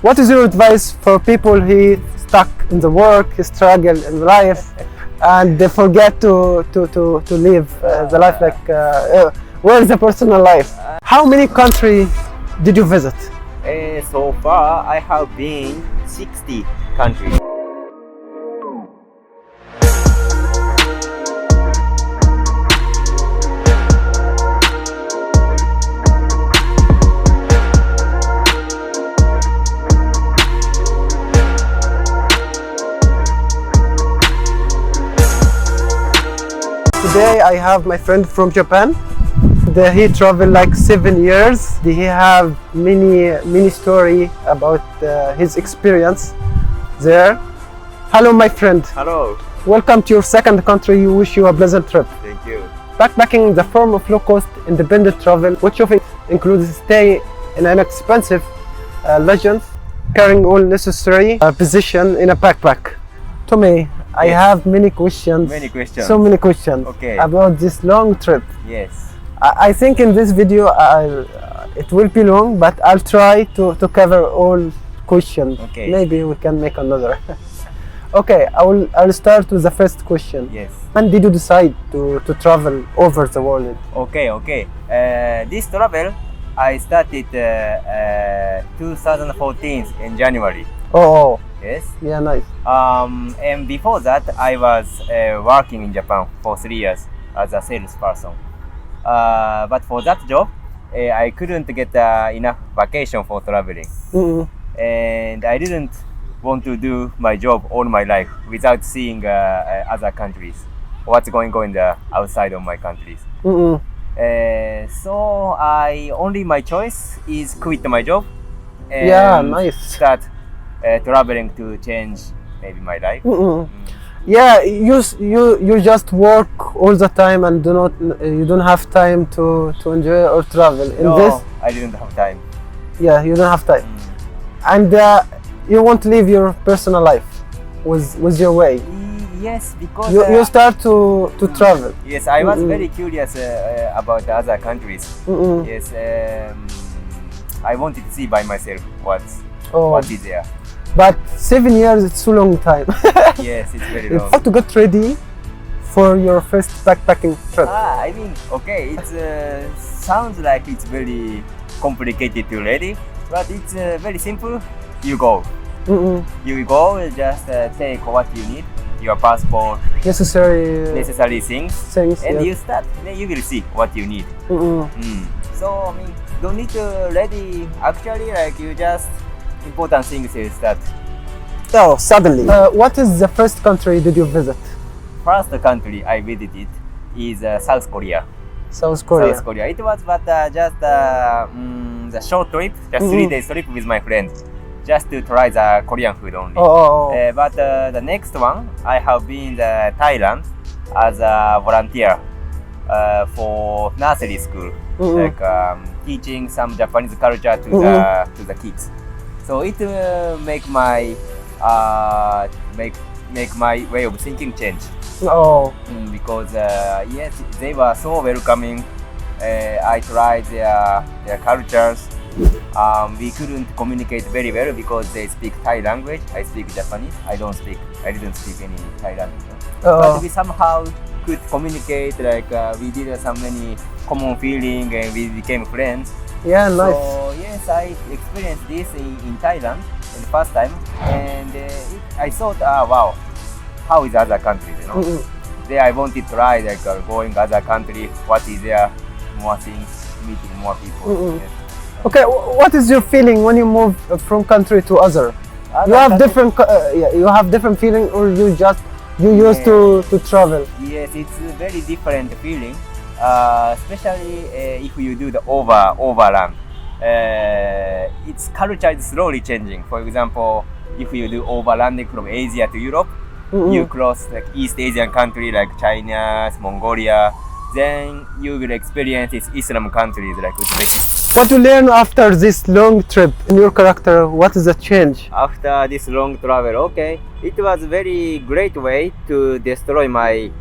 What is your advice for people who stuck in the work, struggle in life, and they forget to live the life like where is the personal life? How many countries did you visit? So far, I have been 60 countries. Today I have my friend from Japan. He traveled like 7 years. He have many story about his experience there. Hello my friend. Hello. Welcome to your second country. We wish you a pleasant trip. Thank you. Backpacking is a form of low-cost independent travel, which often includes stay in an expensive lodging, carrying all necessary possession in a backpack. To me, I have many questions. Many questions. So many questions about this long trip. Yes. I think in this video it will be long, but I'll try to cover all questions. Okay. Maybe we can make another. Okay, I'll start with the first question. Yes. When did you decide to travel over the world? Okay. This travel I started 2014 in January. Oh. Yes. Yeah, nice. And before that, I was working in Japan for 3 years as a salesperson. But for that job, I couldn't get enough vacation for traveling. And I didn't want to do my job all my life without seeing other countries, what's going on in the outside of my countries. So my choice is quit my job and nice. start traveling to change maybe my life. Yeah, you just work all the time and you don't have time to enjoy or travel. I didn't have time. Yeah, you don't have time, and you want to live your personal life with your way. Yes, because you start to travel. Yes, I was very curious about the other countries. Yes, I wanted to see by myself what is there. But 7 years, it's a long time. Yes, it's very You long. have to get ready for your first backpacking trip. I mean, okay, it sounds like it's very complicated to ready, but it's very simple. You go. You go, just take what you need, your passport, necessary things, and you start. Then you will see what you need. So, I mean, don't need to ready. Actually, like you just important things is that. Oh, suddenly. What is the first country did you visit? First country I visited is South Korea. South Korea. South Korea. It was just the short trip, just 3 days trip with my friends, just to try the Korean food only. But the next one, I have been to Thailand as a volunteer for nursery school, like teaching some Japanese culture to the kids. So it make my way of thinking change. Because yes, they were so welcoming. I tried their cultures. We couldn't communicate very well because they speak Thai language. I speak Japanese. I didn't speak any Thai language. But we somehow could communicate. Like we did so many common feeling and we became friends. Yeah, nice. So yes, I experienced this in Thailand in the first time, and I thought, wow, how is other countries? There I wanted to try like going other country. What is there? More things, meeting more people. Yes. Okay, what is your feeling when you move from country to other? You have different feeling, or you used to travel? Yes, it's a very different feeling. Especially if you do the overland, its culture is slowly changing. For example, if you do overlanding from Asia to Europe, you cross like East Asian country like China, Mongolia, then you will experience Islam countries like Uzbekistan. What you learn after this long trip in your character? What is the change? After this long travel, okay, it was a very great way to destroy my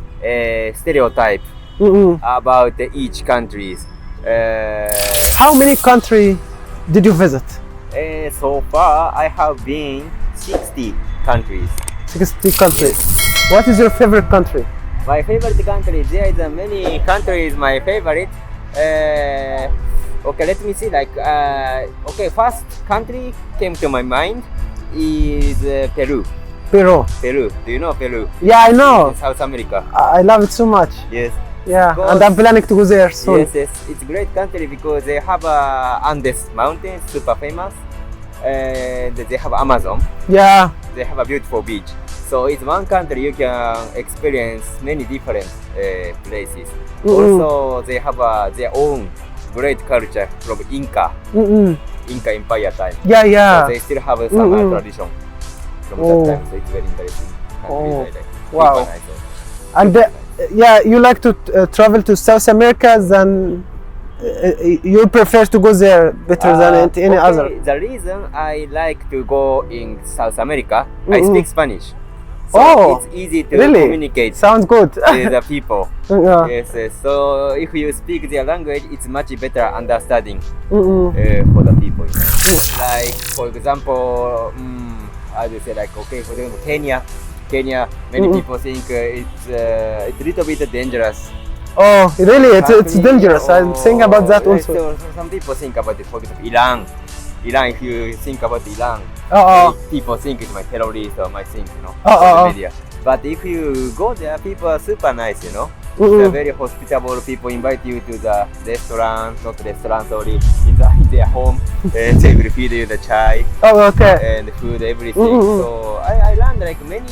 stereotype about each countries. How many countries did you visit? So far, I have been 60 countries. 60 countries. What is your favorite country? My favorite country, there is many countries. My favorite. Okay, let me see. First country came to my mind is Peru. Peru. Peru. Do you know Peru? Yeah, I know. In South America. I love it so much. Yes. Yeah, Because- and I'm planning to go there soon. Yes. It's a great country because they have Andes mountains, super famous, and they have Amazon. Yeah. They have a beautiful beach. So it's one country you can experience many different places. Also, they have their own great culture from Inca Empire time. Yeah, yeah. So they still have some tradition from that time. So it's very interesting. Countries I like. Wow. People nice also. And yeah, you like to travel to South America, then you prefer to go there better than any other. The reason I like to go in South America, I speak Spanish. So Oh, it's easy to really? communicate Sounds good. with the people. Yeah. Yes. So if you speak their language, it's much better understanding for the people. Like for example, how do you say, like, okay, for example, Kenya, many people think it's a little bit dangerous. Oh, really? It's country, dangerous. I'm thinking about that or- also. So some people think about it. For example, Iran, if you think about Iran, people think it's my terrorist or my thing, the media. But if you go there, people are super nice, They're very hospitable. People invite you to the restaurant, not restaurant, sorry, in their home, and they will feed you the chai Oh, okay. and food, everything. So I learned like many.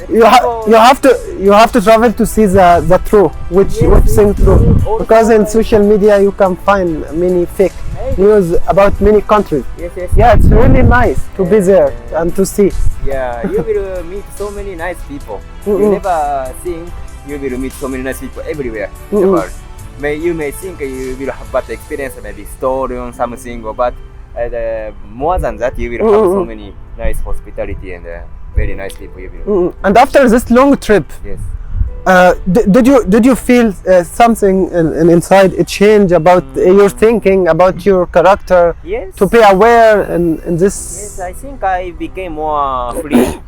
You have to travel to see the true, which thing true. Because in social media you can find many fake news about many countries. Yes. Yeah, it's really nice to be there and to see. Yeah, you will meet so many nice people. You never think you will meet so many nice people everywhere in the world. You may think you will have bad experience, maybe stolen something, but more than that, you will have so many nice hospitality and very nice people. You will. And after this long trip, Yes. did you feel something inside a change about your thinking, about your character, Yes. to be aware in this? Yes, I think I became more free.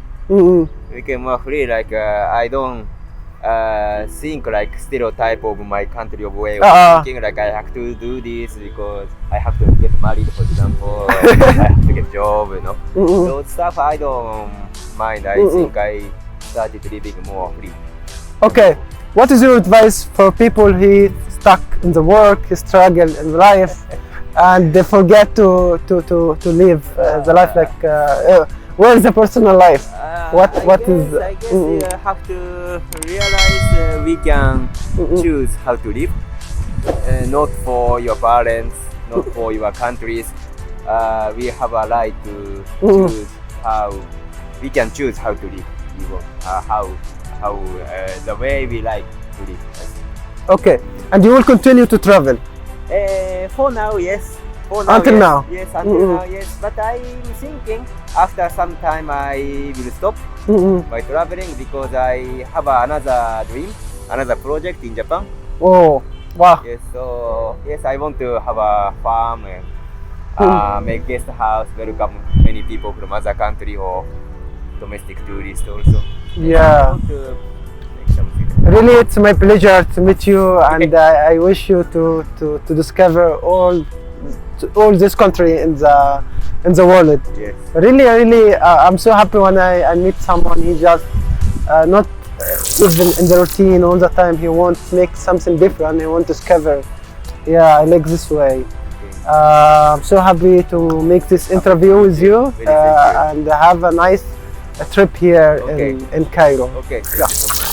Like I don't think like stereotype of my country of way of thinking, like I have to do this because I have to get married, for example, or I have to get job, Those stuff I don't mind. I think I started living more free. Okay, what is your advice for people who stuck in the work, struggle in life, and they forget to live the life like where is the personal life? I guess you have to realize we can choose how to live, not for your parents, not for your countries. We have a right to choose how we can choose how to live, how the way we like to live. Okay, and you will continue to travel? For now, yes. Until now? Yes, until now, yes. But I'm thinking after some time I will stop by traveling because I have another dream, another project in Japan. Oh, wow. Yes, so yes, I want to have a farm and make guest house, welcome many people from other country or domestic tourists also. Yeah. I want to make something. Really, it's my pleasure to meet you, and I wish you to discover all this country in the world. Yes. Really, I'm so happy when I meet someone. He just not even in the routine all the time. He wants to make something different. He wants to discover. Yeah, I like this way. I'm so happy to make this interview with you and have a nice trip here in Cairo. Okay. Yeah. Thank you so much.